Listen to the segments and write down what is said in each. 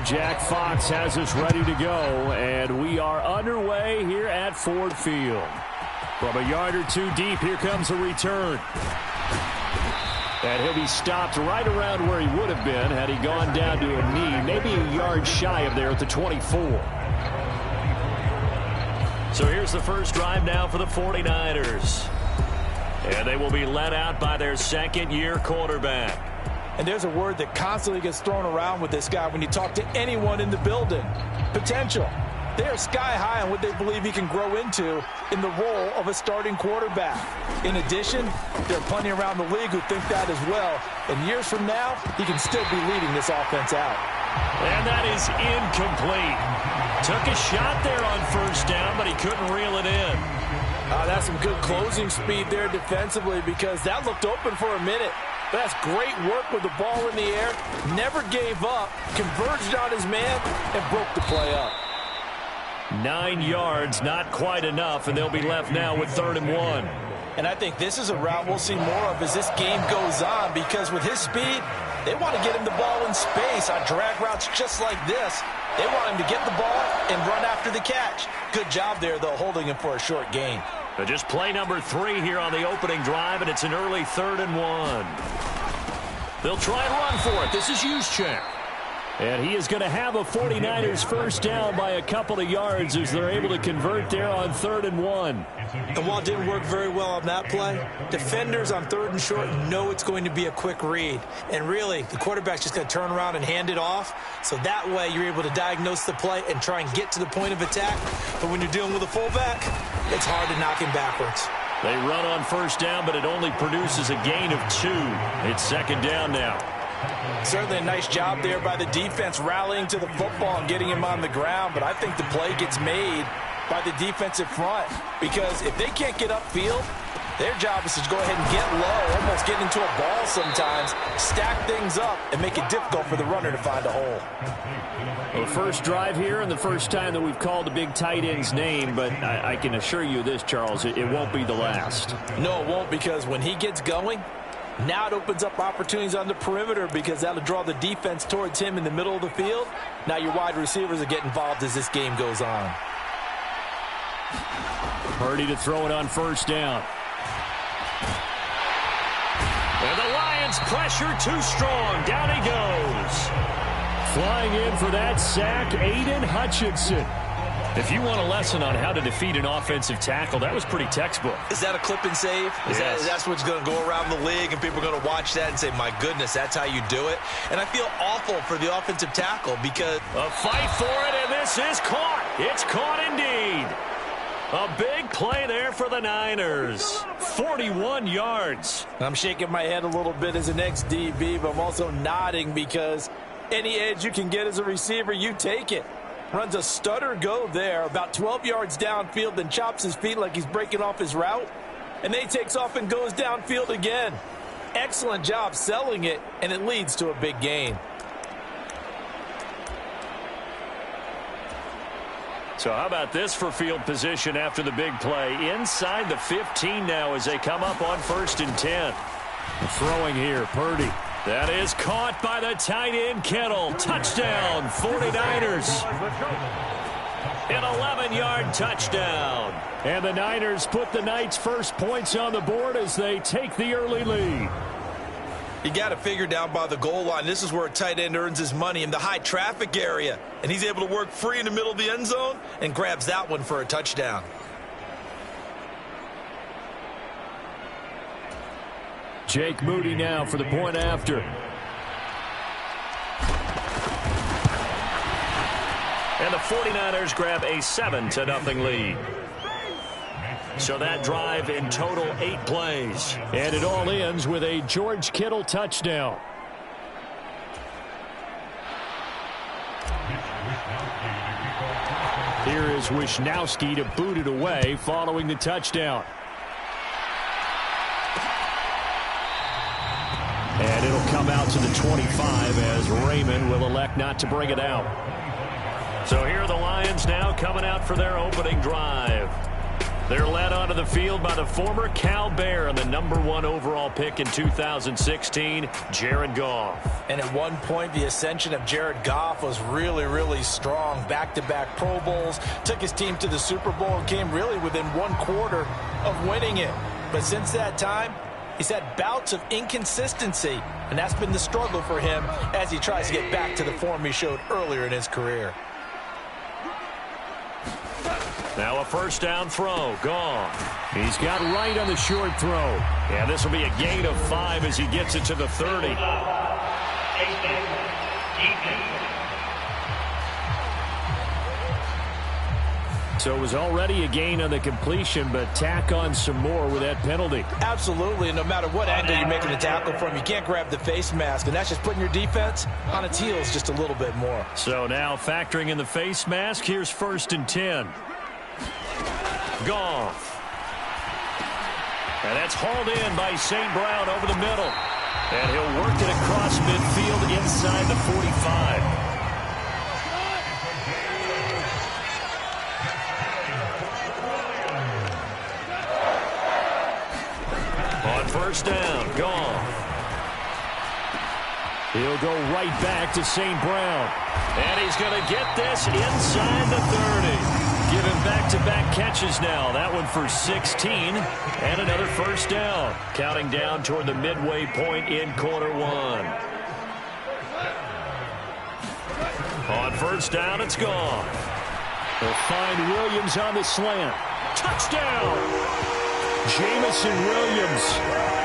Jack Fox has us ready to go, and we are underway here at Ford Field. From a yard or two deep, here comes a return. And he'll be stopped right around where he would have been had he gone down to a knee, maybe a yard shy of there at the 24. So here's the first drive now for the 49ers. And they will be led out by their second-year quarterback. And there's a word that constantly gets thrown around with this guy when you talk to anyone in the building. Potential. They are sky high on what they believe he can grow into in the role of a starting quarterback. In addition, there are plenty around the league who think that as well. And years from now, he can still be leading this offense out. And that is incomplete. Took a shot there on first down, but he couldn't reel it in. That's some good closing speed there defensively because that looked open for a minute. That's great work with the ball in the air. Never gave up, converged on his man, and broke the play up. 9 yards, not quite enough, and they'll be left now with 3rd and 1. And I think this is a route we'll see more of as this game goes on because with his speed, they want to get him the ball in space on drag routes just like this. They want him to get the ball and run after the catch. Good job there, though, holding him for a short gain. But just play number 3 here on the opening drive, and it's an early 3rd and 1. They'll try and run for it. This is Juszczyk. And he is going to have a 49ers first down by a couple of yards as they're able to convert there on 3rd and 1. And while it didn't work very well on that play, defenders on 3rd and short know it's going to be a quick read. And really, the quarterback's just going to turn around and hand it off. So that way, you're able to diagnose the play and try and get to the point of attack. But when you're dealing with a fullback, it's hard to knock him backwards. They run on first down, but it only produces a gain of 2. It's 2nd down now. Certainly a nice job there by the defense rallying to the football and getting him on the ground, but I think the play gets made by the defensive front because if they can't get upfield, their job is to go ahead and get low, almost get into a ball sometimes, stack things up, and make it difficult for the runner to find a hole. Well, the first drive here and the first time that we've called the big tight end's name, but I can assure you this, Charles, it won't be the last. No, it won't because when he gets going, now it opens up opportunities on the perimeter because that'll draw the defense towards him in the middle of the field. Now your wide receivers will get involved as this game goes on. Purdy to throw it on first down. And the Lions pressure too strong. Down he goes. Flying in for that sack, Aiden Hutchinson. If you want a lesson on how to defeat an offensive tackle, that was pretty textbook. Is that a clip and save? That's what's going to go around the league, and people are going to watch that and say, my goodness, that's how you do it. And I feel awful for the offensive tackle because a fight for it, and this is caught. It's caught indeed. A big play there for the Niners. 41 yards. I'm shaking my head a little bit as an ex-DB, but I'm also nodding because any edge you can get as a receiver, you take it. Runs a stutter go there, about 12 yards downfield, then chops his feet like he's breaking off his route. And then he takes off and goes downfield again. Excellent job selling it, and it leads to a big gain. So how about this for field position after the big play? Inside the 15 now as they come up on 1st and 10. Throwing here, Purdy. That is caught by the tight end, Kittle. Touchdown, 49ers. An 11-yard touchdown. And the Niners put the Knights' first points on the board as they take the early lead. You got to figure down by the goal line. This is where a tight end earns his money in the high traffic area. And he's able to work free in the middle of the end zone and grabs that one for a touchdown. Jake Moody now for the point after. And the 49ers grab a 7-0 lead. So that drive in total 8 plays. And it all ends with a George Kittle touchdown. Here is Wisnowski to boot it away following the touchdown. And it'll come out to the 25 as Raymond will elect not to bring it out. So here are the Lions now coming out for their opening drive. They're led onto the field by the former Cal Bear and the #1 overall pick in 2016, Jared Goff. And at one point, the ascension of Jared Goff was really, really strong. Back-to-back Pro Bowls, took his team to the Super Bowl, and came really within 1/4 of winning it. But since that time, he's had bouts of inconsistency, and that's been the struggle for him as he tries to get back to the form he showed earlier in his career. Now a first down throw, gone. He's got right on the short throw. Yeah, this will be a gain of 5 as he gets it to the 30. So it was already a gain on the completion, but tack on some more with that penalty. Absolutely, and no matter what angle you're making the tackle from, you can't grab the face mask, and that's just putting your defense on its heels just a little bit more. So now factoring in the face mask, here's 1st and 10. Goff. And that's hauled in by St. Brown over the middle. And he'll work it across midfield inside the 45. On first down, Goff. He'll go right back to St. Brown. And he's going to get this inside the 30. Given back-to-back catches now. That one for 16 and another first down. Counting down toward the midway point in quarter 1. On first down, it's gone. They'll find Williams on the slant. Touchdown! Jamison Williams,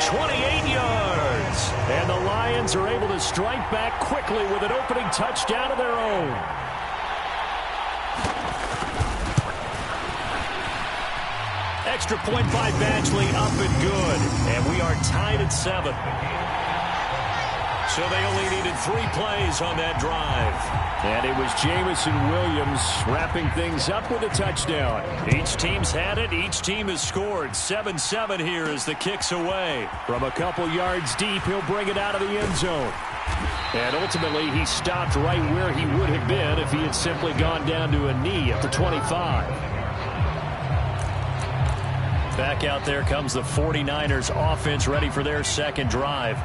28 yards. And the Lions are able to strike back quickly with an opening touchdown of their own. Extra point by Badgley, up and good. And we are tied at 7. So they only needed 3 plays on that drive. And it was Jamison Williams wrapping things up with a touchdown. Each team's had it. Each team has scored. 7-7 here as the kick's away. From a couple yards deep, he'll bring it out of the end zone. And ultimately, he stopped right where he would have been if he had simply gone down to a knee at the 25. Back out there comes the 49ers offense ready for their second drive.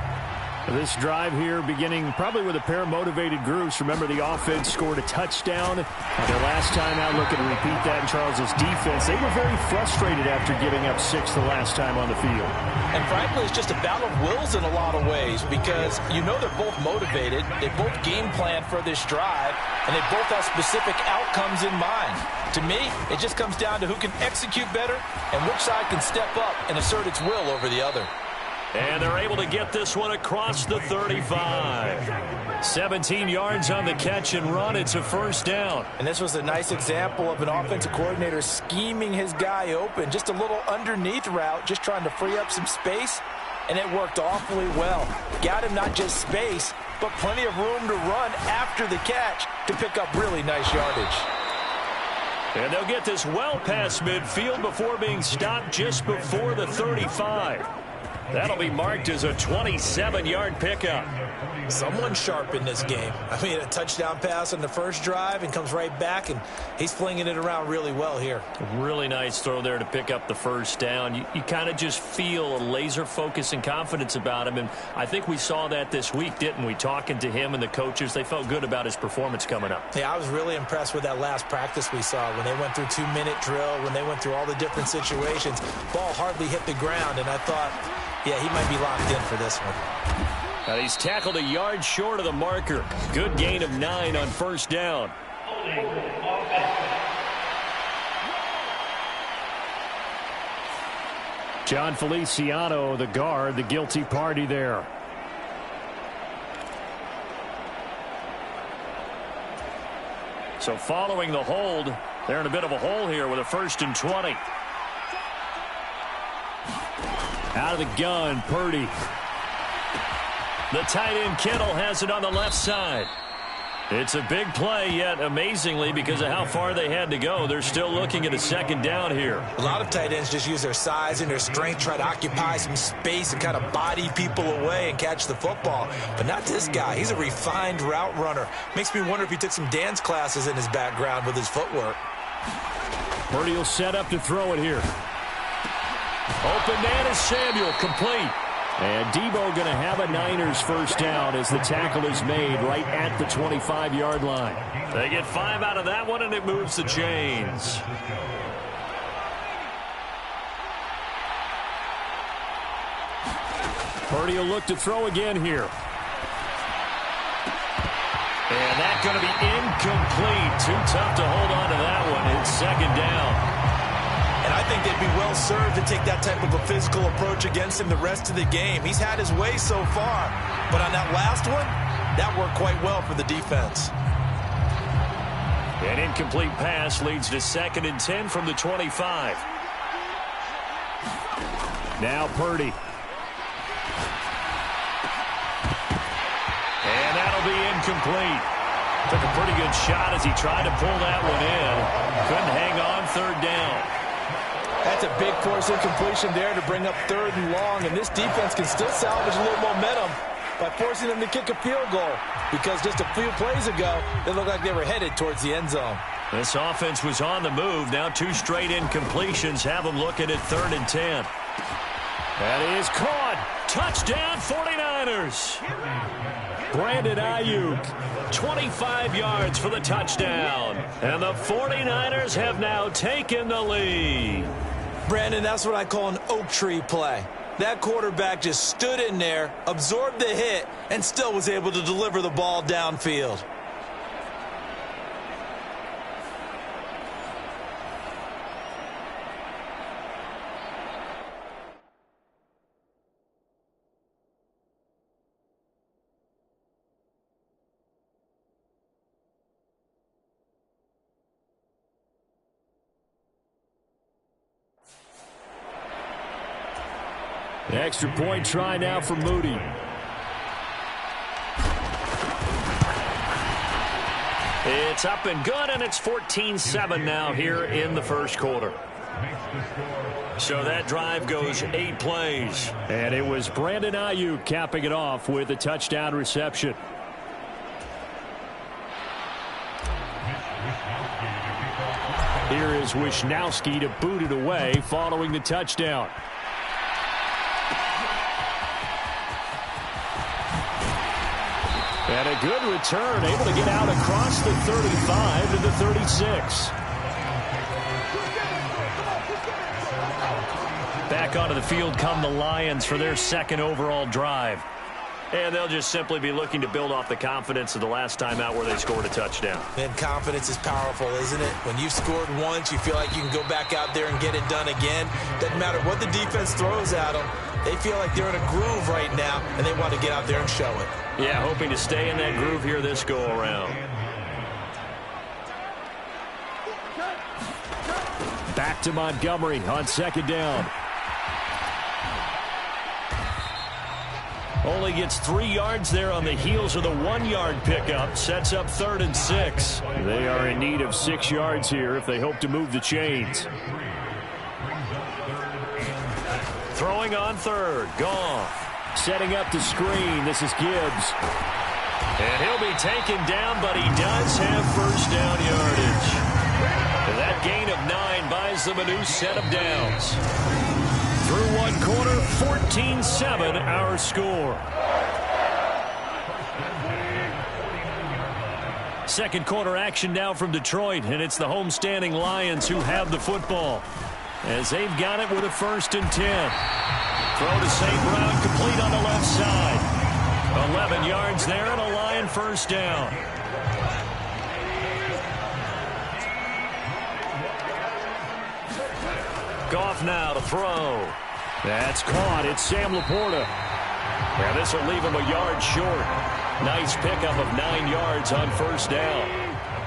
This drive here beginning probably with a pair of motivated groups. Remember, the offense scored a touchdown. Their last time out, looking to repeat that in Charles's defense. They were very frustrated after giving up 6 the last time on the field. And frankly, it's just a battle of wills in a lot of ways because you know they're both motivated. They both game plan for this drive, and they both have specific outcomes in mind. To me, it just comes down to who can execute better and which side can step up and assert its will over the other. And they're able to get this one across the 35. 17 yards on the catch and run. It's a first down. And this was a nice example of an offensive coordinator scheming his guy open. Just a little underneath route, just trying to free up some space. And it worked awfully well. Got him not just space, but plenty of room to run after the catch to pick up really nice yardage. And they'll get this well past midfield before being stopped just before the 35. That'll be marked as a 27-yard pickup. Someone sharp in this game. I mean, a touchdown pass on the first drive and comes right back, and he's flinging it around really well here. Really nice throw there to pick up the first down. You kind of just feel a laser focus and confidence about him, and I think we saw that this week, didn't we? Talking to him and the coaches, they felt good about his performance coming up. Yeah, I was really impressed with that last practice we saw when they went through 2-minute drill, when they went through all the different situations. Ball hardly hit the ground, and I thought, yeah, he might be locked in for this one. Now he's tackled a yard short of the marker. Good gain of 9 on first down. John Feliciano, the guard, the guilty party there. So following the hold, they're in a bit of a hole here with a 1st and 20. Out of the gun, Purdy. The tight end Kittle has it on the left side. It's a big play, yet amazingly, because of how far they had to go, they're still looking at a second down here. A lot of tight ends just use their size and their strength, try to occupy some space and kind of body people away and catch the football. But not this guy. He's a refined route runner. Makes me wonder if he took some dance classes in his background with his footwork. Purdy will set up to throw it here. Open man is Samuel, complete. And Debo going to have a Niners first down as the tackle is made right at the 25-yard line. They get 5 out of that one, and it moves the chains. Purdy will look to throw again here. And that's going to be incomplete. Too tough to hold on to that one. It's second down. And I think they'd be well served to take that type of a physical approach against him the rest of the game. He's had his way so far. But on that last one, that worked quite well for the defense. An incomplete pass leads to 2nd and 10 from the 25. Now Purdy. And that'll be incomplete. Took a pretty good shot as he tried to pull that one in. Couldn't hang on, 3rd down. That's a big force incompletion there to bring up 3rd and long, and this defense can still salvage a little momentum by forcing them to kick a field goal, because just a few plays ago, it looked like they were headed towards the end zone. This offense was on the move. Now 2 straight incompletions have them looking at 3rd and 10. That is caught. Touchdown 49ers. Brandon Ayuk, 25 yards for the touchdown. And the 49ers have now taken the lead. Brandon, that's what I call an oak tree play. That quarterback just stood in there, absorbed the hit, and still was able to deliver the ball downfield. The extra point try now for Moody. It's up and good, and it's 14-7 now here in the first quarter. So that drive goes 8 plays. And it was Brandon Ayuk capping it off with a touchdown reception. Here is Wisnowski to boot it away following the touchdown. And a good return, able to get out across the 35 to the 36. Back onto the field come the Lions for their 2nd overall drive. And they'll just simply be looking to build off the confidence of the last time out where they scored a touchdown. And confidence is powerful, isn't it? When you've scored once, you feel like you can go back out there and get it done again. Doesn't matter what the defense throws at them. They feel like they're in a groove right now, and they want to get out there and show it. Yeah, hoping to stay in that groove here this go-around. Back to Montgomery on 2nd down. Only gets 3 yards there on the heels of the 1-yard pickup. Sets up 3rd and 6. They are in need of 6 yards here if they hope to move the chains. Throwing on 3rd. Goff. Setting up the screen. This is Gibbs. And he'll be taken down, but he does have first down yardage. And that gain of 9 buys them a new set of downs. Through 1 quarter, 14-7 our score. Second quarter action now from Detroit, and it's the homestanding Lions who have the football, as they've got it with a 1st and 10. Throw to St. Brown, complete on the left side. 11 yards there and a Lion first down. Goff now to throw. That's caught. It's Sam Laporta. And this will leave him a yard short. Nice pickup of 9 yards on first down.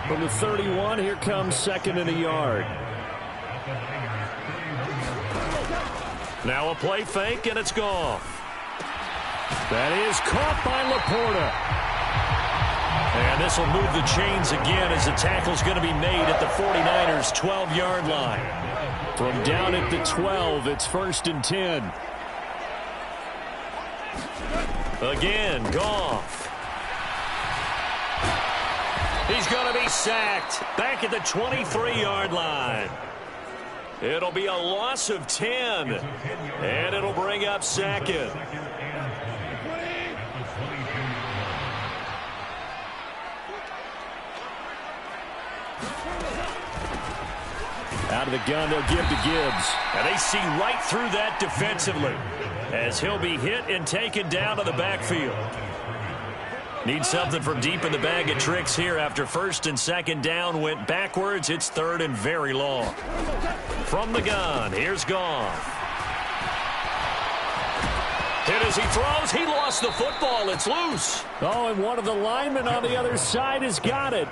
From the 31, here comes 2nd and a yard. Now a play fake, and it's Goff. That is caught by Laporta. And this will move the chains again as the tackle's going to be made at the 49ers' 12-yard line. From down at the 12, it's 1st and 10. Again, Goff. He's going to be sacked back at the 23-yard line. It'll be a loss of 10. And it'll bring up second. Out of the gun, they'll give to Gibbs. And they see right through that defensively as he'll be hit and taken down to the backfield. Need something from deep in the bag of tricks here after first and second down went backwards. It's third and very long. From the gun, here's Goff. Hit as he throws. He lost the football. It's loose. Oh, and one of the linemen on the other side has got it.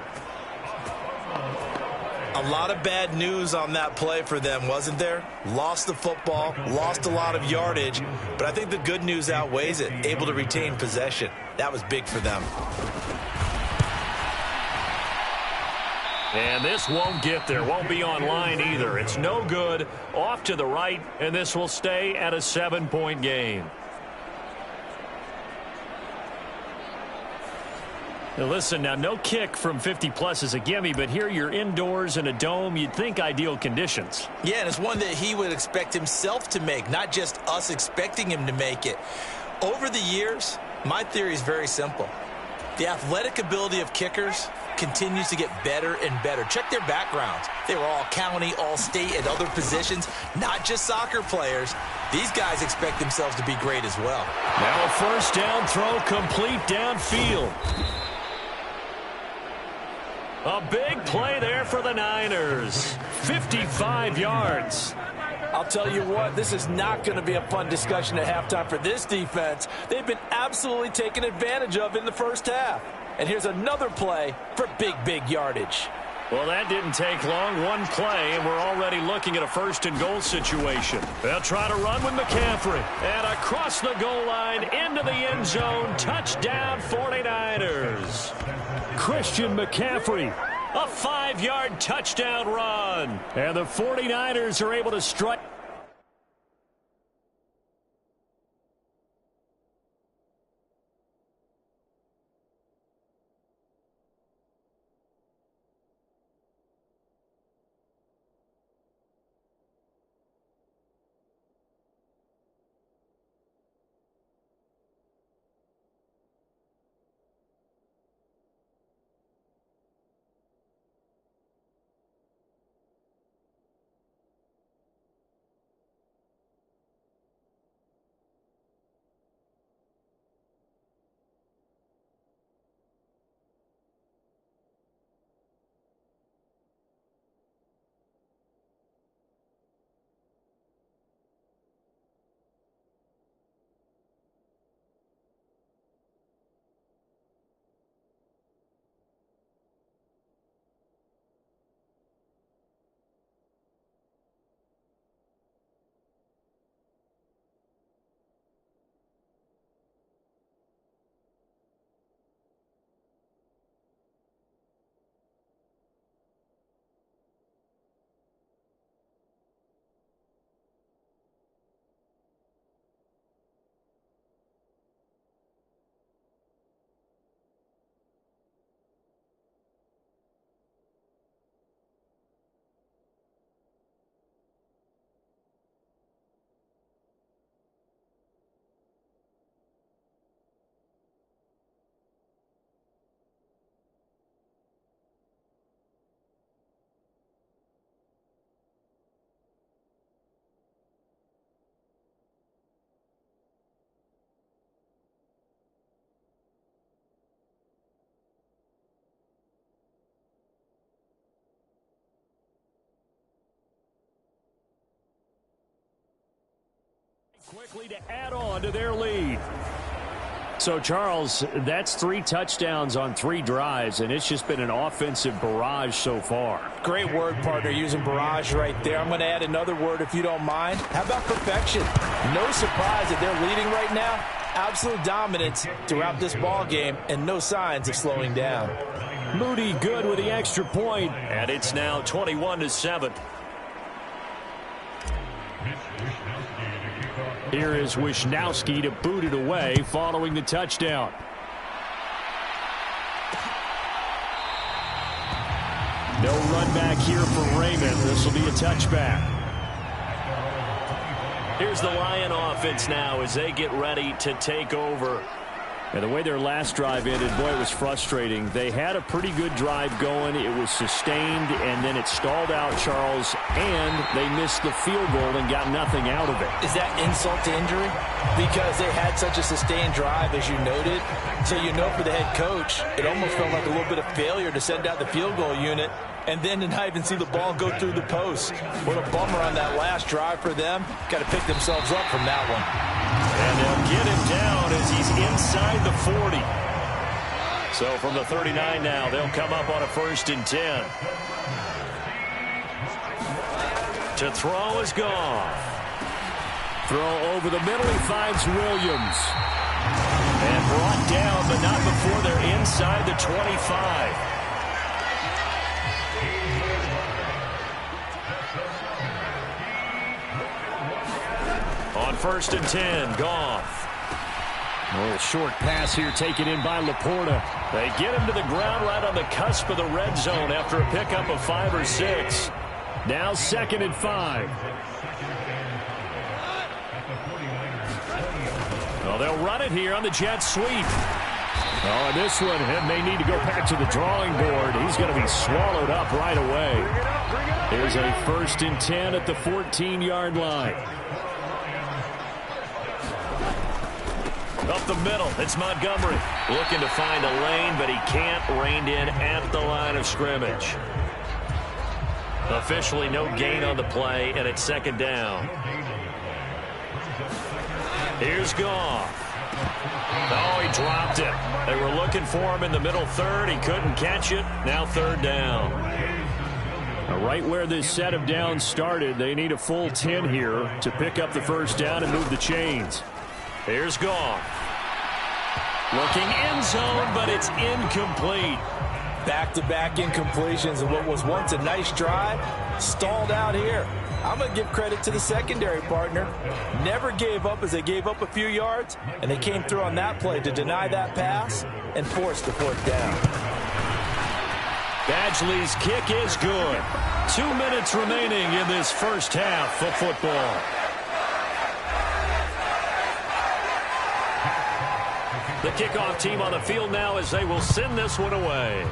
A lot of bad news on that play for them, wasn't there? Lost the football, lost a lot of yardage, but I think the good news outweighs it. Able to retain possession. That was big for them. And this won't get there. Won't be online either. It's no good. Off to the right, and this will stay at a 7-point game. Now listen, now no kick from 50-plus is a gimme, but here you're indoors in a dome. You'd think ideal conditions. Yeah, and it's one that he would expect himself to make, not just us expecting him to make it. Over the years, my theory is very simple. The athletic ability of kickers continues to get better and better. Check their backgrounds. They were all county, all state, at other positions, not just soccer players. These guys expect themselves to be great as well. Now a first down throw complete downfield. A big play there for the Niners. 55 yards. I'll tell you what, this is not going to be a fun discussion at halftime for this defense. They've been absolutely taken advantage of in the first half. And here's another play for big yardage. Well, that didn't take long. One play, and we're already looking at a first-and-goal situation. They'll try to run with McCaffrey. And across the goal line, into the end zone. Touchdown, 49ers. Christian McCaffrey. A 5-yard touchdown run. And the 49ers are able to strike. Quickly to add on to their lead. So, Charles, that's 3 touchdowns on 3 drives, and it's just been an offensive barrage so far. Great word, partner, using barrage right there. I'm going to add another word if you don't mind. How about perfection? No surprise that they're leading right now. Absolute dominance throughout this ball game, and no signs of slowing down. Moody good with the extra point, and it's now 21-7. Here is Wisnowski to boot it away following the touchdown. No run back here for Raymond. This will be a touchback. Here's the Lion offense now as they get ready to take over. And the way their last drive ended, boy, it was frustrating. They had a pretty good drive going. It was sustained, and then it stalled out, Charles, and they missed the field goal and got nothing out of it. Is that insult to injury? Because they had such a sustained drive, as you noted. So you know for the head coach, it almost felt like a little bit of failure to send out the field goal unit and then to not even see the ball go through the post. What a bummer on that last drive for them. Got to pick themselves up from that one. And they'll get him down as he's inside the 40. So from the 39 now, they'll come up on a 1st and 10. To throw is Goff. Throw over the middle, he finds Williams. And brought down, but not before they're inside the 25. On 1st and 10, Goff. A little short pass here taken in by Laporta. They get him to the ground right on the cusp of the red zone after a pickup of 5 or 6. Now 2nd and 5. Well, they'll run it here on the jet sweep. Oh, and this one may need to go back to the drawing board. He's going to be swallowed up right away. Here's a 1st and 10 at the 14-yard line. Up the middle, it's Montgomery. Looking to find a lane, but he can't. Reined in at the line of scrimmage. Officially no gain on the play, and it's 2nd down. Here's Goff. Oh, he dropped it. They were looking for him in the middle 3rd. He couldn't catch it. Now 3rd down. Right where this set of downs started, they need a full 10 here to pick up the 1st down and move the chains. Here's Goff. Looking end zone, but it's incomplete. Back-to-back incompletions of what was once a nice drive, stalled out here. I'm going to give credit to the secondary partner. Never gave up as they gave up a few yards, and they came through on that play to deny that pass and force the 4th down. Badgley's kick is good. 2 minutes remaining in this first half of football. The kickoff team on the field now as they will send this one away.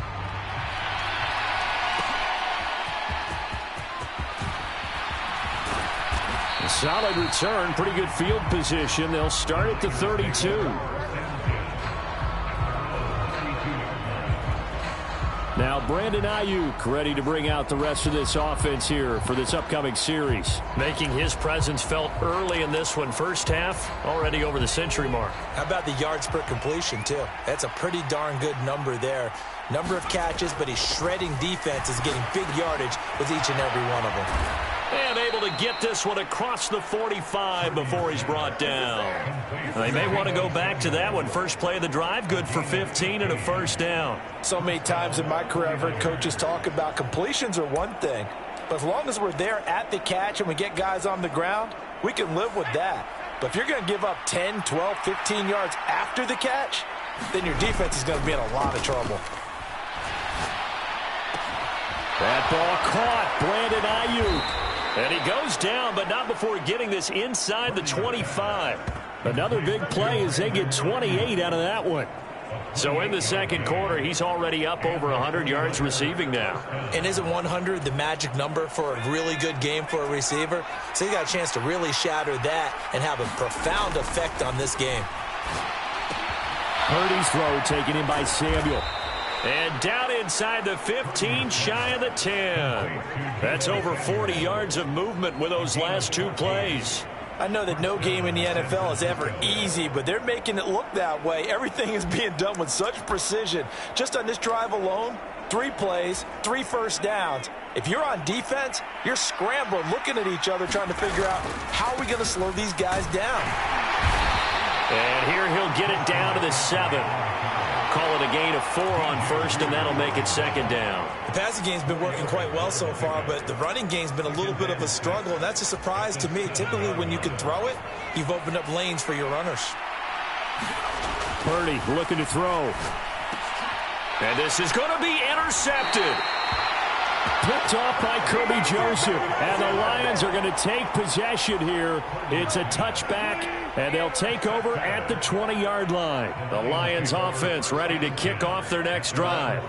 A solid return, pretty good field position. They'll start at the 32. Now Brandon Ayuk ready to bring out the rest of this offense here for this upcoming series. Making his presence felt early in this one. First half, already over the century mark. How about the yards per completion, too? That's a pretty darn good number there. Number of catches, but he's shredding defenses, getting big yardage with each and every one of them. And able to get this one across the 45 before he's brought down. They may want to go back to that one. First play of the drive, good for 15 and a 1st down. So many times in my career I've heard coaches talk about completions are one thing, but as long as we're there at the catch and we get guys on the ground, we can live with that. But if you're going to give up 10, 12, 15 yards after the catch, then your defense is going to be in a lot of trouble. That ball caught. Brandon Ayuk. And he goes down, but not before getting this inside the 25. Another big play as they get 28 out of that one. So in the 2nd quarter, he's already up over 100 yards receiving now. And isn't 100 the magic number for a really good game for a receiver? So he got a chance to really shatter that and have a profound effect on this game. Purdy's throw taken in by Samuel. And down inside the 15, shy of the 10. That's over 40 yards of movement with those last 2 plays. I know that no game in the NFL is ever easy, but they're making it look that way. Everything is being done with such precision. Just on this drive alone, 3 plays, 3 first downs. If you're on defense, you're scrambling, looking at each other, trying to figure out how are we going to slow these guys down. And here he'll get it down to the 7. Call it a gain of 4 on first, and that'll make it 2nd down. The passing game's been working quite well so far, but the running game's been a little bit of a struggle, and that's a surprise to me. Typically, when you can throw it, you've opened up lanes for your runners. Purdy looking to throw. And this is going to be intercepted. Picked off by Kirby Joseph. And the Lions are going to take possession here. It's a touchback, and they'll take over at the 20-yard line. The Lions offense ready to kick off their next drive.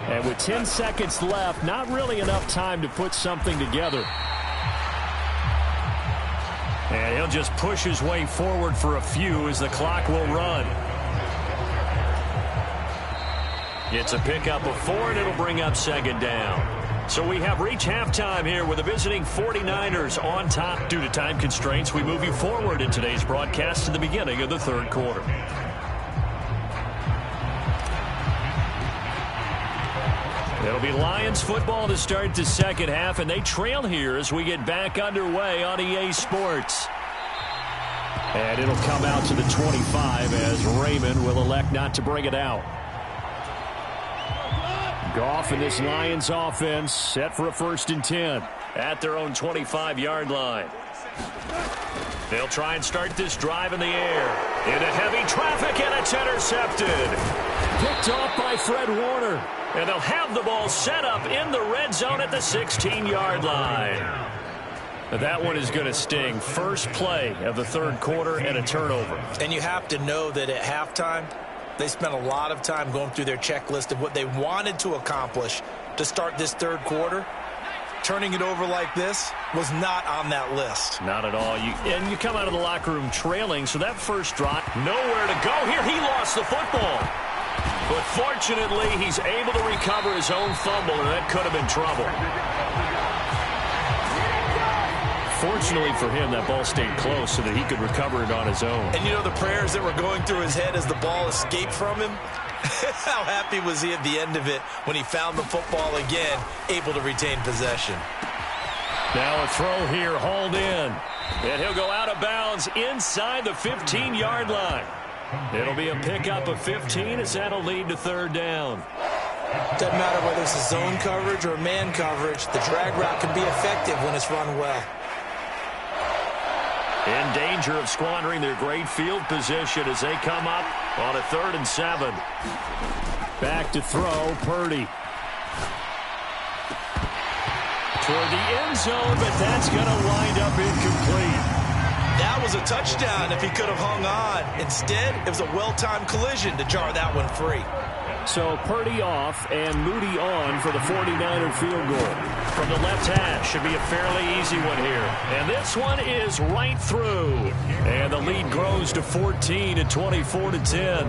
And with 10 seconds left, not really enough time to put something together. And he'll just push his way forward for a few as the clock will run. It's a pickup of 4, and it'll bring up second down. So we have reached halftime here with the visiting 49ers on top. Due to time constraints, we move you forward in today's broadcast to the beginning of the third quarter. It'll be Lions football to start the second half, and they trail here as we get back underway on EA Sports. And it'll come out to the 25 as Raymond will elect not to bring it out. Goff and this Lions offense set for a 1st and 10. At their own 25-yard line. They'll try and start this drive in the air. Into heavy traffic, and it's intercepted. Picked off by Fred Warner. And they'll have the ball set up in the red zone at the 16-yard line. That one is going to sting. First play of the third quarter and a turnover. And you have to know that at halftime, they spent a lot of time going through their checklist of what they wanted to accomplish to start this third quarter. Turning it over like this was not on that list. Not at all. And you come out of the locker room trailing, so that first drop, nowhere to go here. He lost the football. But fortunately, he's able to recover his own fumble, and that could have been trouble. Fortunately for him, that ball stayed close so that he could recover it on his own. And you know the prayers that were going through his head as the ball escaped from him? How happy was he at the end of it when he found the football again, able to retain possession? Now a throw here, hauled in. And he'll go out of bounds inside the 15-yard line. It'll be a pickup of 15 as that'll lead to third down. Doesn't matter whether it's a zone coverage or a man coverage, the drag route can be effective when it's run well. In danger of squandering their great field position as they come up on a 3rd and 7. Back to throw, Purdy. Toward the end zone, but that's going to wind up incomplete. That was a touchdown if he could have hung on. Instead, it was a well-timed collision to jar that one free. So Purdy off and Moody on for the 49er field goal. From the left hash, should be a fairly easy one here. And this one is right through. And the lead grows to 14 at 24-10.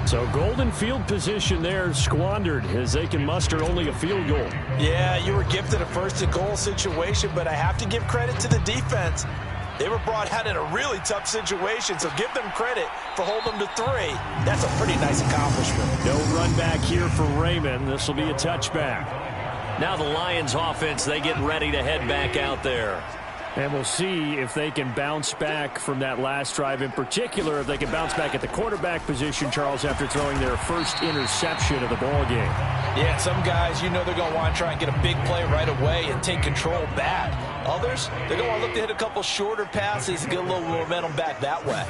So golden field position there squandered as they can muster only a field goal. Yeah, you were gifted a 1st and goal situation, but I have to give credit to the defense. They were brought out in a really tough situation, so give them credit for holding them to 3. That's a pretty nice accomplishment. No run back here for Raymond. This will be a touchback. Now the Lions offense, they get ready to head back out there. And we'll see if they can bounce back from that last drive, in particular if they can bounce back at the quarterback position, Charles, after throwing their first interception of the ball game. Yeah, some guys, you know they're going to want to try and get a big play right away and take control back. Others, they're going to want to look to hit a couple shorter passes and get a little momentum back that way.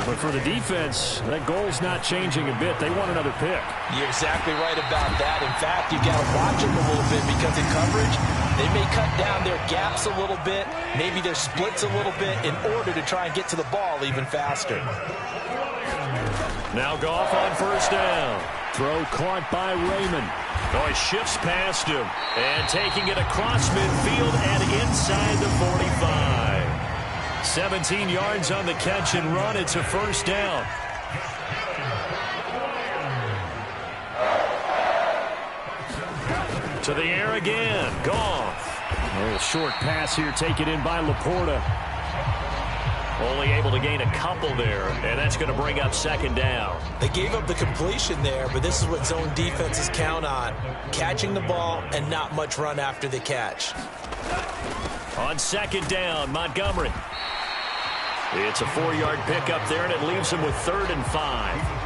But for the defense, that goal's not changing a bit. They want another pick. You're exactly right about that. In fact, you've got to watch them a little bit because in coverage, they may cut down their gaps a little bit, maybe their splits a little bit in order to try and get to the ball even faster. Now Goff on 1st down. Throw caught by Raymond. Oh, he shifts past him. And taking it across midfield and inside the 45. 17 yards on the catch and run. It's a 1st down. To the air again. Goff. A little short pass here taken in by Laporta. Only able to gain a couple there, and that's going to bring up 2nd down. They gave up the completion there, but this is what zone defenses count on. Catching the ball and not much run after the catch. On 2nd down, Montgomery. It's a 4-yard pickup there, and it leaves him with 3rd and 5.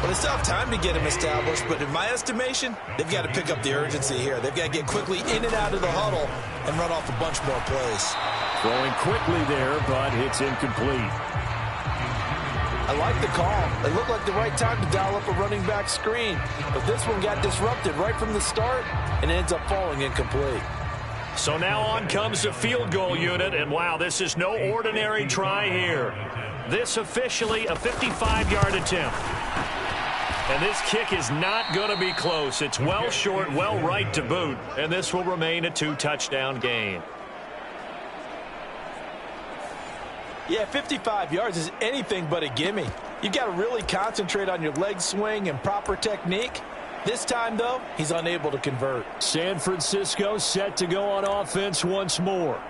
Well, they still have time to get him established, but in my estimation, they've got to pick up the urgency here. They've got to get quickly in and out of the huddle and run off a bunch more plays. Throwing quickly there, but it's incomplete. I like the call. It looked like the right time to dial up a running back screen. But this one got disrupted right from the start and ends up falling incomplete. So now on comes the field goal unit, and wow, this is no ordinary try here. This officially a 55-yard attempt. And this kick is not going to be close. It's well short, well right to boot, and this will remain a 2-touchdown game. Yeah, 55 yards is anything but a gimme. You've got to really concentrate on your leg swing and proper technique. This time, though, he's unable to convert. San Francisco set to go on offense once more.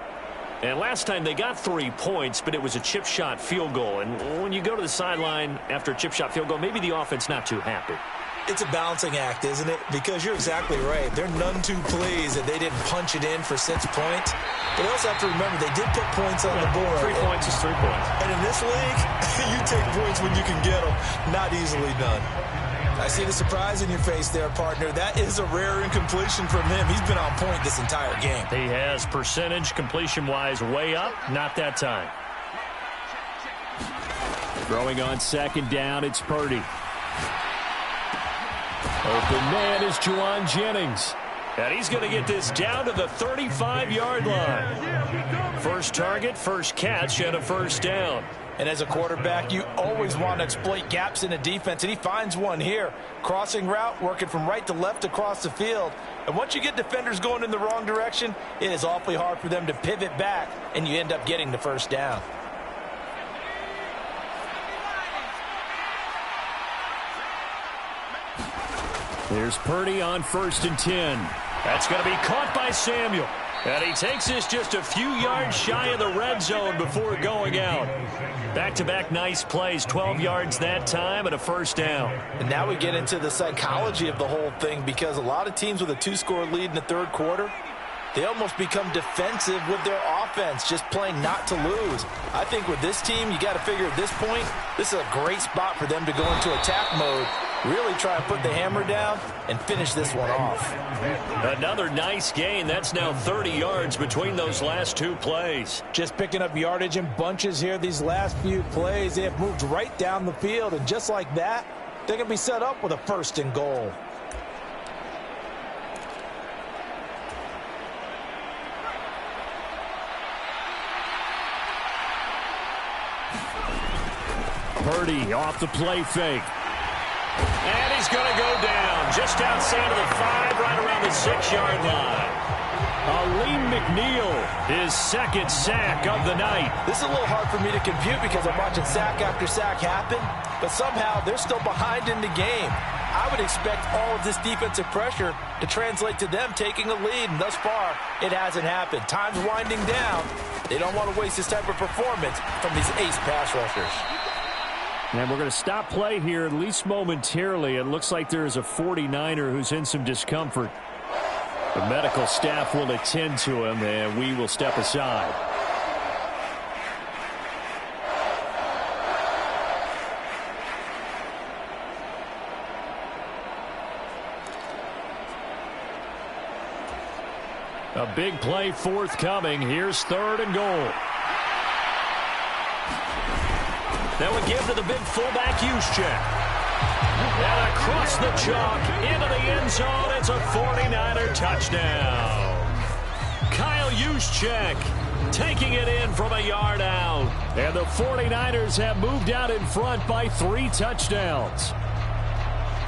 And last time they got 3 points, but it was a chip shot field goal. And when you go to the sideline after a chip shot field goal, maybe the offense not too happy. It's a balancing act, isn't it? Because you're exactly right. They're none too pleased that they didn't punch it in for 6 points. But they also have to remember they did put points on the board. 3 points is 3 points. And in this league, you take points when you can get them. Not easily done. I see the surprise in your face there, partner. That is a rare incompletion from him. He's been on point this entire game. He has percentage completion-wise way up. Not that time. Throwing on second down, it's Purdy. Open man is Juwan Jennings. And he's going to get this down to the 35-yard line. First target, first catch, and a first down. And as a quarterback, you always want to exploit gaps in a defense, and he finds one here. Crossing route, working from right to left across the field. And once you get defenders going in the wrong direction, it is awfully hard for them to pivot back, and you end up getting the first down. There's Purdy on 1st and 10. That's going to be caught by Samuel. And he takes this just a few yards shy of the red zone before going out. Back-to-back nice plays, 12 yards that time and a first down. And now we get into the psychology of the whole thing, because a lot of teams with a 2-score lead in the third quarter, they almost become defensive with their offense, just playing not to lose. I think with this team, you got to figure at this point, this is a great spot for them to go into attack mode, really try and put the hammer down and finish this one off. Another nice gain. That's now 30 yards between those last 2 plays. Just picking up yardage in bunches here these last few plays. They have moved right down the field, and just like that, they're going to be set up with a 1st and goal. Purdy off the play fake. And he's going to go down just outside of the 5, right around the 6-yard line. Aleem McNeil, his 2nd sack of the night. This is a little hard for me to compute because I'm watching sack after sack happen, but somehow they're still behind in the game. I would expect all of this defensive pressure to translate to them taking a lead, and thus far, it hasn't happened. Time's winding down. They don't want to waste this type of performance from these ace pass rushers. And we're going to stop play here, at least momentarily. It looks like there is a 49er who's in some discomfort. The medical staff will attend to him, and we will step aside. A big play forthcoming. Here's 3rd and goal. That would give to the big fullback Juszczyk. And across the chalk into the end zone. It's a 49er touchdown. Kyle Juszczyk taking it in from a yard out. And the 49ers have moved out in front by 3 touchdowns.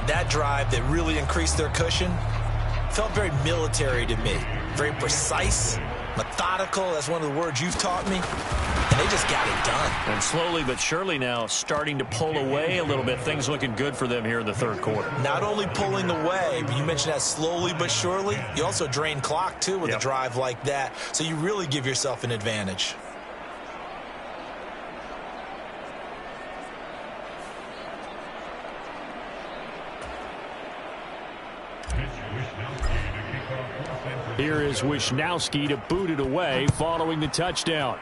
That drive that really increased their cushion felt very military to me. Very precise, methodical. That's one of the words you've taught me. And they just got it done. And slowly but surely now starting to pull away a little bit. Things looking good for them here in the third quarter. Not only pulling away, but you mentioned that slowly but surely. You also drain clock, too, with a drive like that. So you really give yourself an advantage. Here is Wisnowski to boot it away following the touchdown.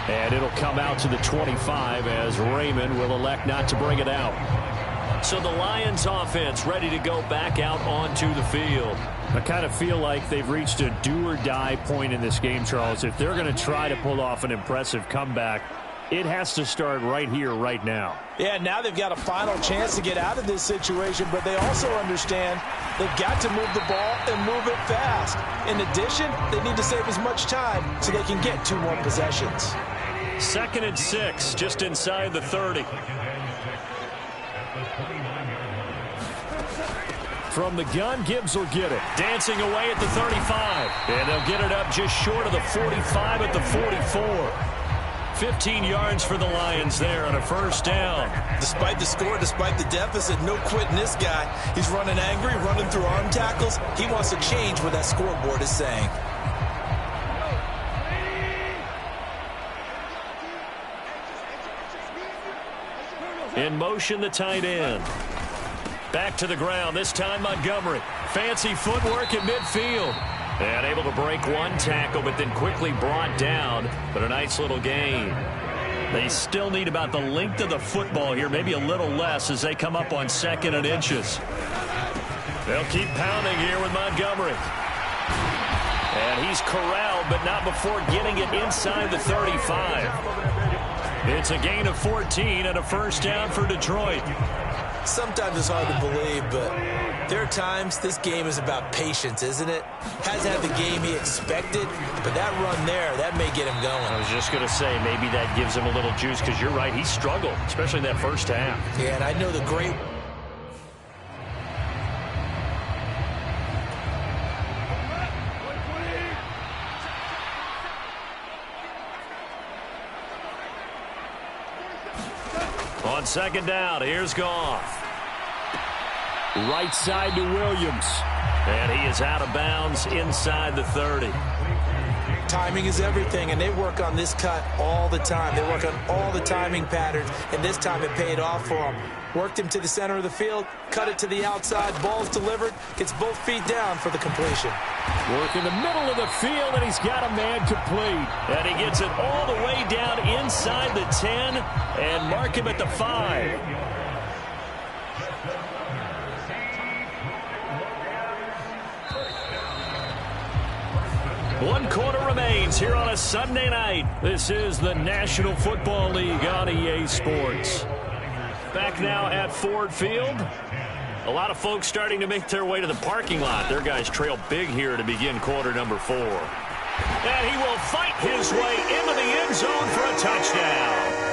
And it'll come out to the 25 as Raymond will elect not to bring it out. So the Lions offense ready to go back out onto the field. I kind of feel like they've reached a do-or-die point in this game, Charles. If they're going to try to pull off an impressive comeback, it has to start right here, right now. Yeah, now they've got a final chance to get out of this situation, but they also understand they've got to move the ball and move it fast. In addition, they need to save as much time so they can get 2 more possessions. 2nd and 6, just inside the 30. From the gun, Gibbs will get it. Dancing away at the 35. And they'll get it up just short of the 45 at the 44. 15 yards for the Lions there on a first down. Despite the score, despite the deficit, no quitting this guy. He's running angry, running through arm tackles. He wants to change what that scoreboard is saying. In motion, the tight end. Back to the ground, this time Montgomery. Fancy footwork at midfield. And able to break 1 tackle, but then quickly brought down. But a nice little gain. They still need about the length of the football here, maybe a little less as they come up on 2nd and inches. They'll keep pounding here with Montgomery. And he's corralled, but not before getting it inside the 35. It's a gain of 14 and a first down for Detroit. Sometimes it's hard to believe, but there are times this game is about patience, isn't it? Hasn't had the game he expected, but that run there, that may get him going. I was just going to say, maybe that gives him a little juice, because you're right, he struggled, especially in that first half. Yeah, and I know the great... On 2nd down, here's Goff. Right side to Williams. And he is out of bounds inside the 30. Timing is everything, and they work on this cut all the time. They work on all the timing patterns, and this time it paid off for them. Worked him to the center of the field, cut it to the outside, ball's delivered, gets both feet down for the completion. Work in the middle of the field, and he's got a man complete. And he gets it all the way down inside the 10 and mark him at the 5. One quarter remains here on a Sunday night. This is the National Football League on EA Sports. Back now at Ford Field. A lot of folks starting to make their way to the parking lot. Their guys trail big here to begin quarter number 4. And he will fight his way into the end zone for a touchdown.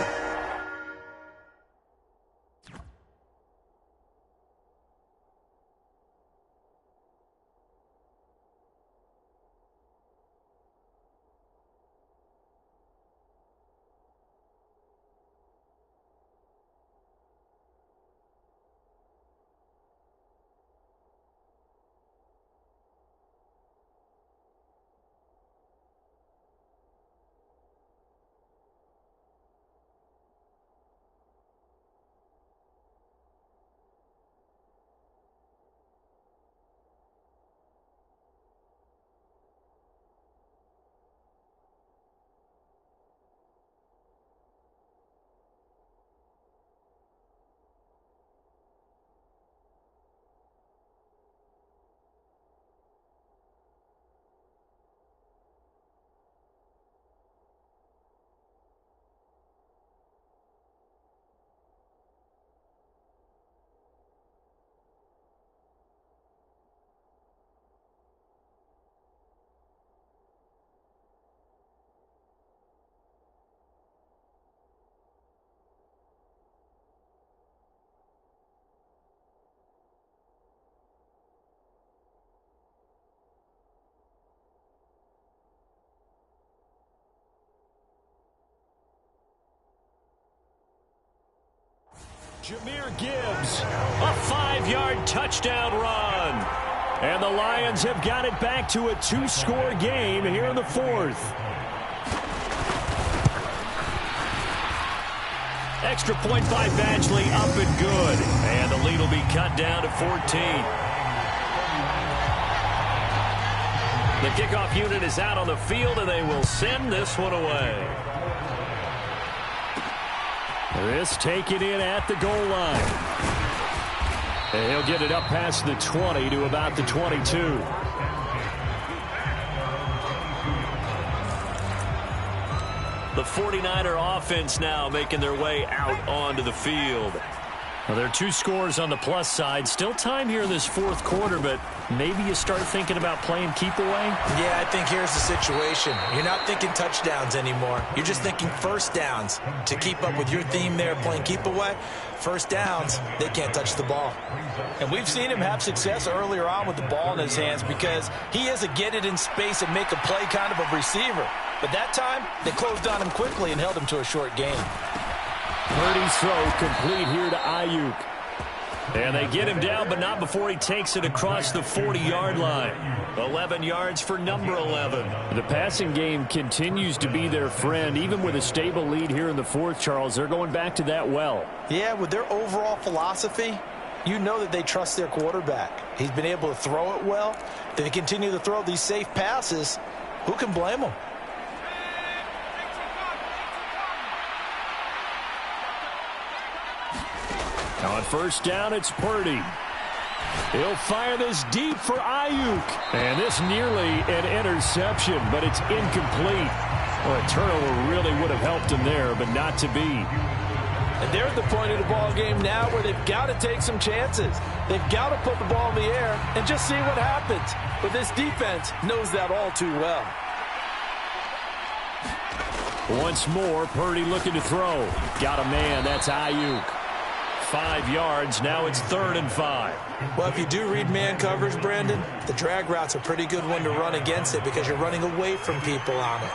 Jahmyr Gibbs, a 5-yard touchdown run. And the Lions have got it back to a 2-score game here in the 4th. Extra point by Badgley, up and good. And the lead will be cut down to 14. The kickoff unit is out on the field, and they will send this one away. This taken in at the goal line. And he'll get it up past the 20 to about the 22. The 49er offense now making their way out onto the field. Well, there are 2 scores on the plus side. Still time here in this fourth quarter, but maybe you start thinking about playing keep away? Yeah, I think here's the situation. You're not thinking touchdowns anymore. You're just thinking first downs. To keep up with your theme there, playing keep away, first downs, they can't touch the ball. And we've seen him have success earlier on with the ball in his hands because he is a get it in space and make a play kind of a receiver. But that time, they closed on him quickly and held him to a short gain. Purdy's throw complete here to Ayuk. And they get him down, but not before he takes it across the 40-yard line. 11 yards for number 11. The passing game continues to be their friend. Even with a stable lead here in the fourth, Charles, they're going back to that well. Yeah, with their overall philosophy, you know that they trust their quarterback. He's been able to throw it well. They continue to throw these safe passes. Who can blame them? On first down, it's Purdy. He'll fire this deep for Ayuk. And this nearly an interception, but it's incomplete. Well, a turnover really would have helped him there, but not to be. And they're at the point of the ball game now where they've got to take some chances. They've got to put the ball in the air and just see what happens. But this defense knows that all too well. Once more, Purdy looking to throw. Got a man, that's Ayuk. 5 yards, now it's 3rd and 5. Well, if you do read man coverage, Brandon, the drag route's a pretty good one to run against it because you're running away from people on it.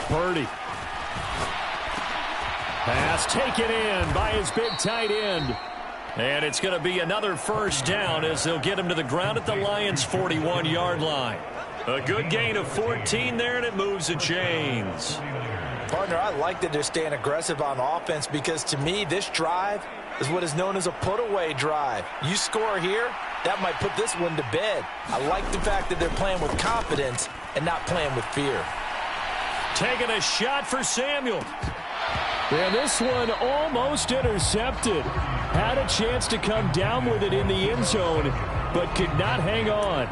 Purdy. Pass taken in by his big tight end. And it's going to be another first down as they'll get him to the ground at the Lions' 41-yard line. A good gain of 14 there, and it moves the chains. Partner, I like that they're staying aggressive on offense because, to me, this drive is what is known as a put-away drive. You score here, that might put this one to bed. I like the fact that they're playing with confidence and not playing with fear. Taking a shot for Samuel. And this one almost intercepted. Had a chance to come down with it in the end zone, but could not hang on.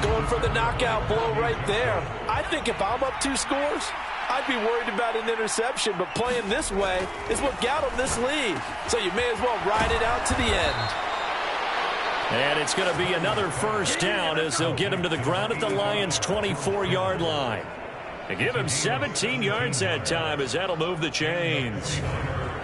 Going for the knockout blow right there. I think if I'm up 2 scores, I'd be worried about an interception, but playing this way is what got them this lead. So you may as well ride it out to the end. And it's going to be another first down as they'll get him to the ground at the Lions' 24-yard line. They give him 17 yards that time as that'll move the chains.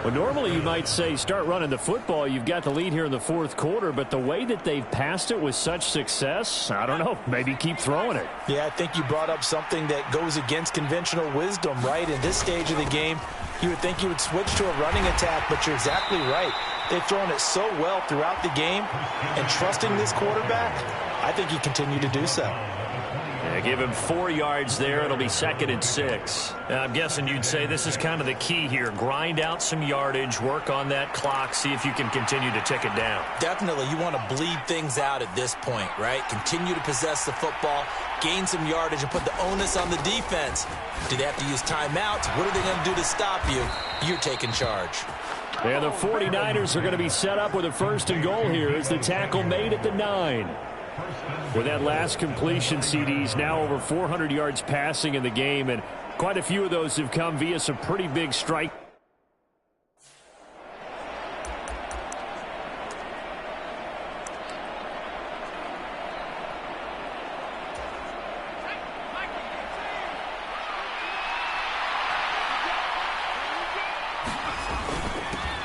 Well, normally you might say start running the football. You've got the lead here in the fourth quarter, but the way that they've passed it with such success, I don't know, maybe keep throwing it. Yeah, I think you brought up something that goes against conventional wisdom, right? In this stage of the game, you would think you would switch to a running attack, but you're exactly right. They've thrown it so well throughout the game, and trusting this quarterback, I think you continue to do so. They give him 4 yards there. It'll be 2nd and 6. I'm guessing you'd say this is kind of the key here. Grind out some yardage, work on that clock, see if you can continue to tick it down. Definitely, you want to bleed things out at this point, right? Continue to possess the football, gain some yardage, and put the onus on the defense. Do they have to use timeouts? What are they going to do to stop you? You're taking charge. And the 49ers are going to be set up with a 1st and goal here as the tackle made at the 9. With that last completion, CD's now over 400 yards passing in the game, and quite a few of those have come via some pretty big strike.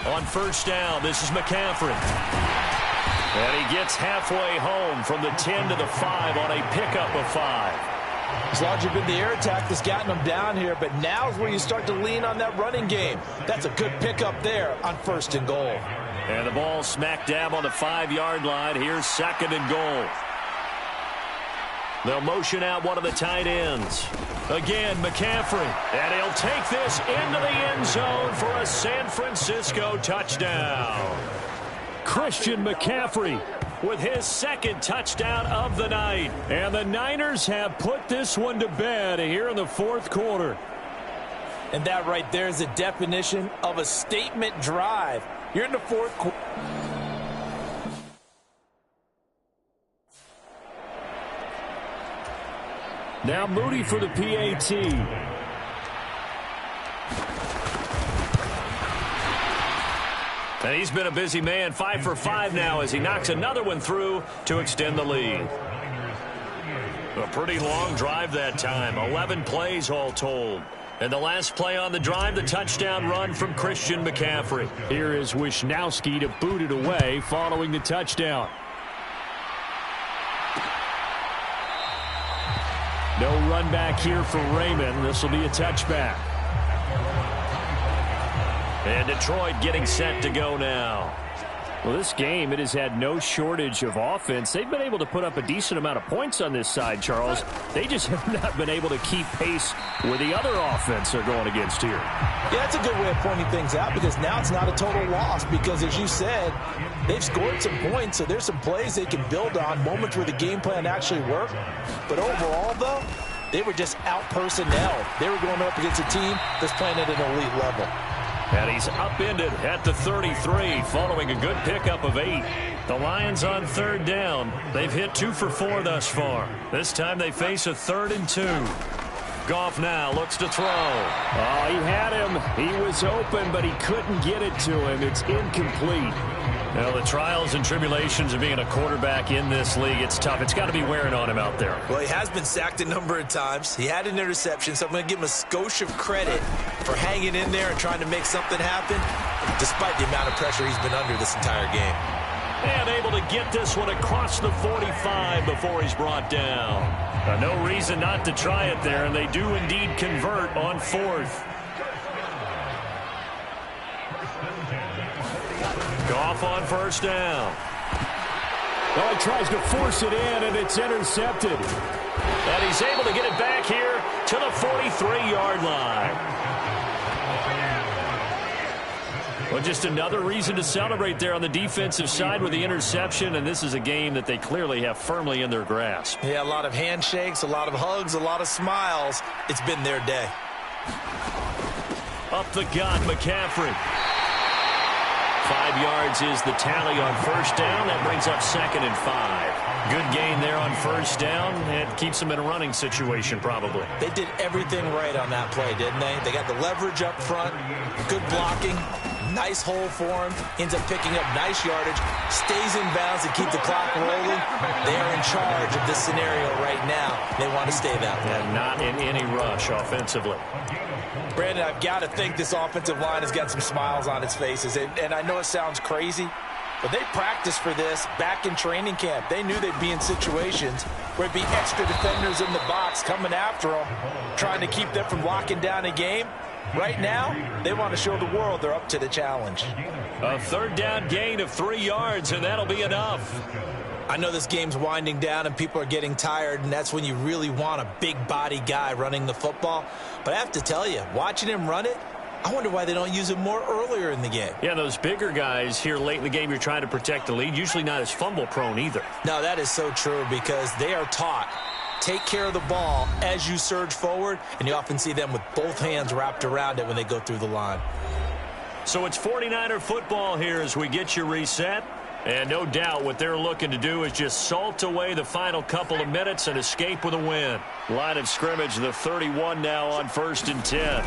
On first down, this is McCaffrey. And he gets halfway home from the 10 to the 5 on a pickup of 5. It's largely been the air attack that's gotten them down here, but now is where you start to lean on that running game. That's a good pickup there on 1st and goal. And the ball smack dab on the 5-yard line. Here's 2nd and goal. They'll motion out one of the tight ends. Again, McCaffrey. And he'll take this into the end zone for a San Francisco touchdown. Christian McCaffrey with his 2nd touchdown of the night. And the Niners have put this one to bed here in the fourth quarter. And that right there is the definition of a statement drive. You're in the fourth quarter. Now Moody for the PAT. And he's been a busy man, 5 for 5 now as he knocks another one through to extend the lead. A pretty long drive that time, 11 plays all told. And the last play on the drive, the touchdown run from Christian McCaffrey. Here is Wisnowski to boot it away following the touchdown. No run back here for Raymond. This will be a touchback. And Detroit getting set to go now. Well, this game, it has had no shortage of offense. They've been able to put up a decent amount of points on this side, Charles. They just have not been able to keep pace with the other offense they're going against here. Yeah, that's a good way of pointing things out because now it's not a total loss because, as you said, they've scored some points, so there's some plays they can build on, moments where the game plan actually worked. But overall, though, they were just out-personnel. They were going up against a team that's playing at an elite level. And he's upended at the 33 following a good pickup of 8. The Lions on third down. They've hit 2 for 4 thus far. This time they face a 3rd and 2. Goff now looks to throw. Oh, he had him. He was open, but he couldn't get it to him. It's incomplete. Well, the trials and tribulations of being a quarterback in this league, it's tough. It's got to be wearing on him out there. Well, he has been sacked a number of times. He had an interception, so I'm going to give him a skosh of credit for hanging in there and trying to make something happen, despite the amount of pressure he's been under this entire game. And able to get this one across the 45 before he's brought down. No reason not to try it there, and they do indeed convert on 4th. Goff on first down. Oh, he tries to force it in, and it's intercepted. And he's able to get it back here to the 43-yard line. Well, just another reason to celebrate there on the defensive side with the interception, and this is a game that they clearly have firmly in their grasp. Yeah, a lot of handshakes, a lot of hugs, a lot of smiles. It's been their day. Up the gut, McCaffrey. 5 yards is the tally on first down. That brings up 2nd and 5. Good gain there on first down. It keeps them in a running situation, probably. They did everything right on that play, didn't they? They got the leverage up front, good blocking, nice hole for him, ends up picking up nice yardage, stays in bounds to keep the clock rolling. They are in charge of this scenario right now. They want to stay that way. And not in any rush offensively. Brandon, I've got to think this offensive line has got some smiles on its faces. And I know it sounds crazy, but they practiced for this back in training camp. They knew they'd be in situations where it'd be extra defenders in the box coming after them, trying to keep them from locking down a game. Right now, they want to show the world they're up to the challenge. A 3rd down gain of 3 yards, and that'll be enough. I know this game's winding down and people are getting tired, and that's when you really want a big body guy running the football. But I have to tell you, watching him run it, I wonder why they don't use him more earlier in the game. Yeah, those bigger guys here late in the game, you're trying to protect the lead, usually not as fumble prone either. No, that is so true because they are taught. Take care of the ball as you surge forward, and you often see them with both hands wrapped around it when they go through the line. So it's 49er football here as we get you reset. And no doubt what they're looking to do is just salt away the final couple of minutes and escape with a win. Line of scrimmage, the 31 now on 1st and 10.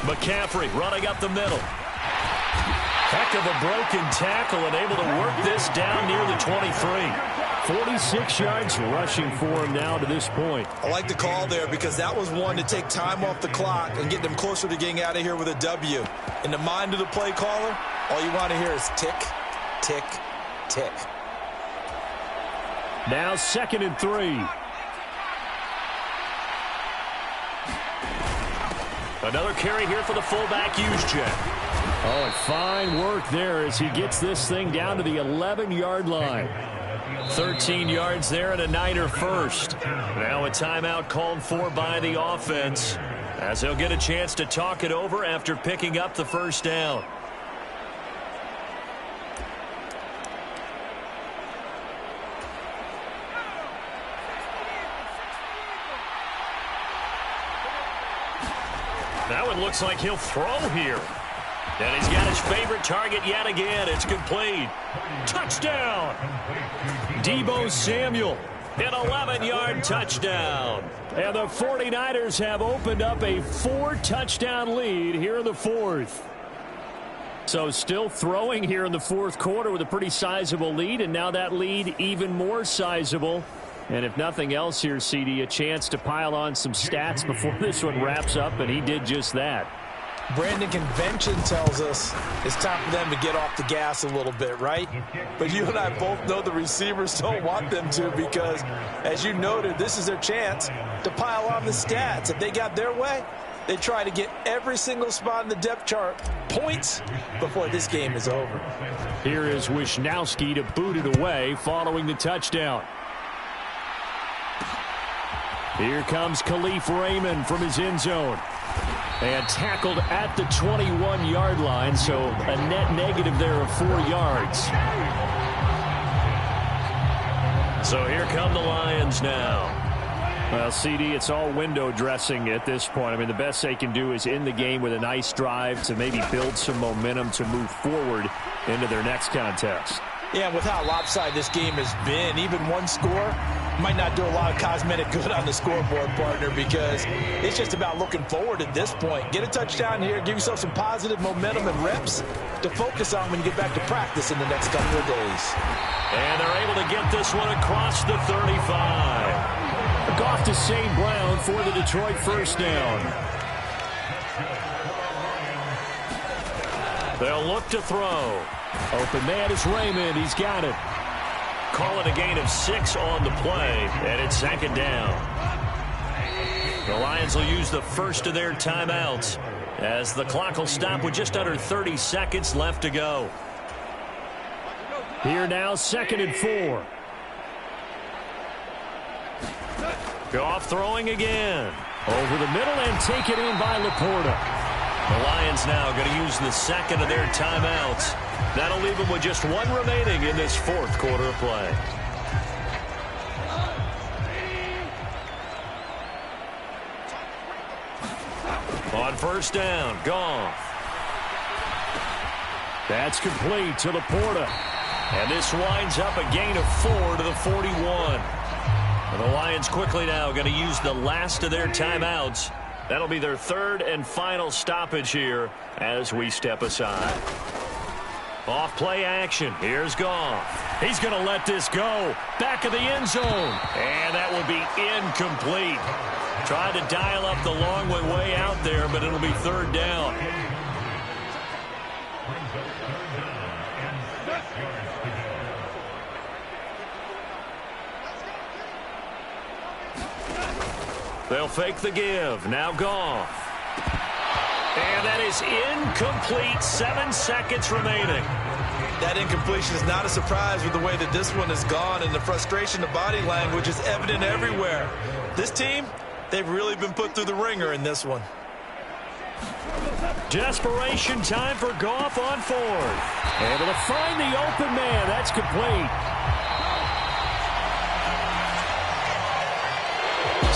McCaffrey running up the middle. Heck of a broken tackle and able to work this down near the 23. 46 yards rushing for him now to this point. I like the call there because that was one to take time off the clock and get them closer to getting out of here with a W. In the mind of the play caller, all you want to hear is tick, tick, tick. Now 2nd and 3. Another carry here for the fullback, Juszczyk. Oh, and fine work there as he gets this thing down to the 11-yard line. 13 yards there and a Niner first. Now a timeout called for by the offense as they'll get a chance to talk it over after picking up the first down. That one looks like he'll throw here. And he's got his favorite target yet again. It's complete. Touchdown! Deebo Samuel, an 11-yard touchdown. And the 49ers have opened up a 4-touchdown lead here in the fourth. So still throwing here in the fourth quarter with a pretty sizable lead, and now that lead even more sizable. And if nothing else here, CD, a chance to pile on some stats before this one wraps up, and he did just that. Brandon, convention tells us it's time for them to get off the gas a little bit, right? But you and I both know the receivers don't want them to, because, as you noted, this is their chance to pile on the stats. If they got their way, they try to get every single spot in the depth chart points before this game is over. Here is Wisnowski to boot it away following the touchdown. Here comes Khalif Raymond from his end zone. And tackled at the 21-yard line, so a net negative there of 4 yards. So here come the Lions now. Well, CD, it's all window dressing at this point. I mean, the best they can do is end the game with a nice drive to maybe build some momentum to move forward into their next contest. Yeah, with how lopsided this game has been, even one score might not do a lot of cosmetic good on the scoreboard, partner, because it's just about looking forward at this point. Get a touchdown here, give yourself some positive momentum and reps to focus on when you get back to practice in the next couple of days. And they're able to get this one across the 35. Goff to St. Brown for the Detroit first down. They'll look to throw. Open man is Raymond. He's got it. Call it a gain of 6 on the play, and it's second down. The Lions will use the first of their timeouts as the clock will stop with just under 30 seconds left to go. Here now, 2nd and 4. Goff throwing again. Over the middle and taken in by Laporta. The Lions now going to use the second of their timeouts. That'll leave them with just 1 remaining in this fourth quarter of play. On first down, Goff. That's complete to Laporta. And this winds up a gain of 4 to the 41. And the Lions quickly now going to use the last of their timeouts. That'll be their third and final stoppage here as we step aside. Off play action. Here's Goff. He's going to let this go. Back of the end zone. And that will be incomplete. Tried to dial up the long way out there, but it'll be third down. They'll fake the give. Now Goff. And that is incomplete. 7 seconds remaining. That incompletion is not a surprise with the way that this one has gone, and the frustration, the body language is evident everywhere. This team, they've really been put through the ringer in this one. Desperation time for Goff on 4th. Able to find the open man. That's complete.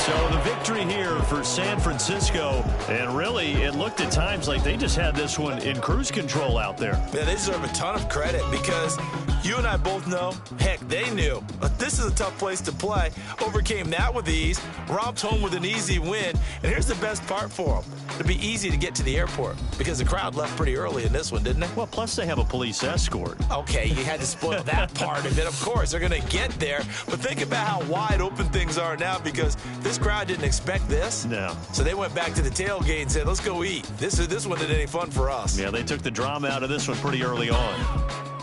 So the victory here for San Francisco, and really it looked at times like they just had this one in cruise control out there. Yeah, they deserve a ton of credit because you and I both know, heck, they knew. But this is a tough place to play. Overcame that with ease, romped home with an easy win, and here's the best part for them. It'd be easy to get to the airport because the crowd left pretty early in this one, didn't they? Well, plus they have a police escort. Okay, you had to spoil that part of it. Of course, they're going to get there. But think about how wide open things are now because this crowd didn't expect this. No. So they went back to the tailgate and said, let's go eat. This one isn't any fun for us. Yeah, they took the drama out of this one pretty early on.